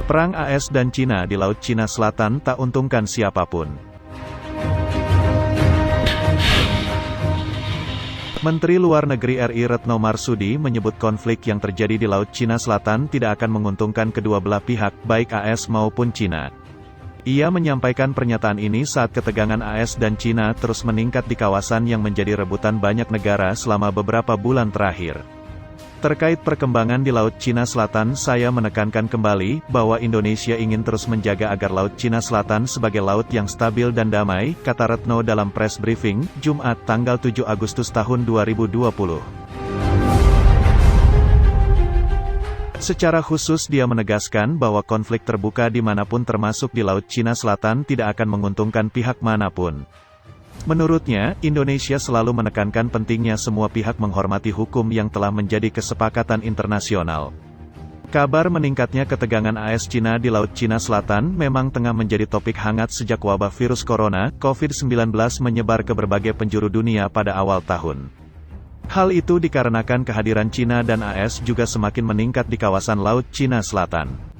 Perang AS dan Cina di Laut Cina Selatan tak untungkan siapapun. Menteri Luar Negeri RI Retno Marsudi menyebut konflik yang terjadi di Laut Cina Selatan tidak akan menguntungkan kedua belah pihak, baik AS maupun Cina. Ia menyampaikan pernyataan ini saat ketegangan AS dan Cina terus meningkat di kawasan yang menjadi rebutan banyak negara selama beberapa bulan terakhir. Terkait perkembangan di Laut Cina Selatan, saya menekankan kembali bahwa Indonesia ingin terus menjaga agar Laut Cina Selatan sebagai laut yang stabil dan damai, kata Retno dalam press briefing, Jumat tanggal 7 Agustus tahun 2020. Secara khusus dia menegaskan bahwa konflik terbuka dimanapun termasuk di Laut Cina Selatan tidak akan menguntungkan pihak manapun. Menurutnya, Indonesia selalu menekankan pentingnya semua pihak menghormati hukum yang telah menjadi kesepakatan internasional. Kabar meningkatnya ketegangan AS-Cina di Laut Cina Selatan memang tengah menjadi topik hangat sejak wabah virus corona, COVID-19 menyebar ke berbagai penjuru dunia pada awal tahun. Hal itu dikarenakan kehadiran Cina dan AS juga semakin meningkat di kawasan Laut Cina Selatan.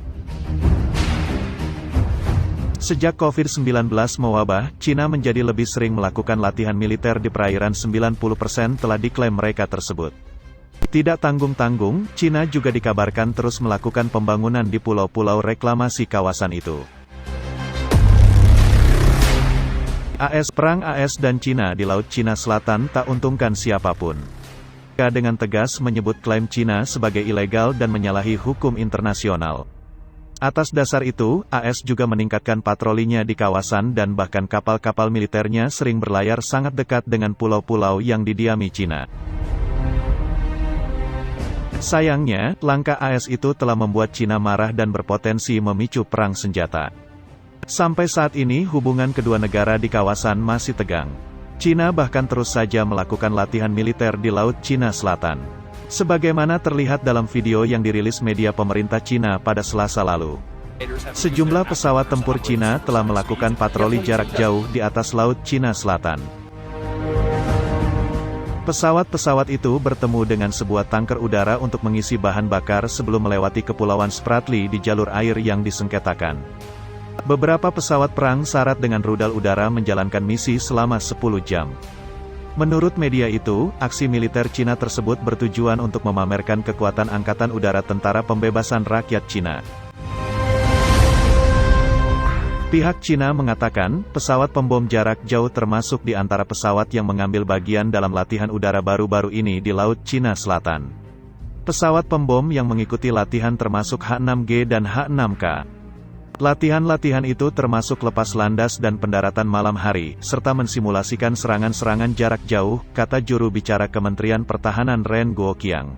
Sejak COVID-19 mewabah, Cina menjadi lebih sering melakukan latihan militer di perairan. 90% telah diklaim mereka tersebut. Tidak tanggung-tanggung, Cina juga dikabarkan terus melakukan pembangunan di pulau-pulau reklamasi kawasan itu. Perang AS dan Cina di Laut Cina Selatan tak untungkan siapapun. Dengan tegas menyebut klaim Cina sebagai ilegal dan menyalahi hukum internasional. Atas dasar itu, AS juga meningkatkan patrolinya di kawasan dan bahkan kapal-kapal militernya sering berlayar sangat dekat dengan pulau-pulau yang didiami Cina. Sayangnya, langkah AS itu telah membuat Cina marah dan berpotensi memicu perang senjata. Sampai saat ini hubungan kedua negara di kawasan masih tegang. Cina bahkan terus saja melakukan latihan militer di Laut Cina Selatan. Sebagaimana terlihat dalam video yang dirilis media pemerintah Cina pada Selasa lalu. Sejumlah pesawat tempur Cina telah melakukan patroli jarak jauh di atas Laut Cina Selatan. Pesawat-pesawat itu bertemu dengan sebuah tanker udara untuk mengisi bahan bakar sebelum melewati Kepulauan Spratly di jalur air yang disengketakan. Beberapa pesawat perang syarat dengan rudal udara menjalankan misi selama 10 jam. Menurut media itu, aksi militer Cina tersebut bertujuan untuk memamerkan kekuatan Angkatan Udara Tentara Pembebasan Rakyat Cina. Pihak Cina mengatakan, pesawat pembom jarak jauh termasuk di antara pesawat yang mengambil bagian dalam latihan udara baru-baru ini di Laut Cina Selatan. Pesawat pembom yang mengikuti latihan termasuk H-6G dan H-6K. Latihan-latihan itu termasuk lepas landas dan pendaratan malam hari, serta mensimulasikan serangan-serangan jarak jauh, kata juru bicara Kementerian Pertahanan Ren Guoqiang.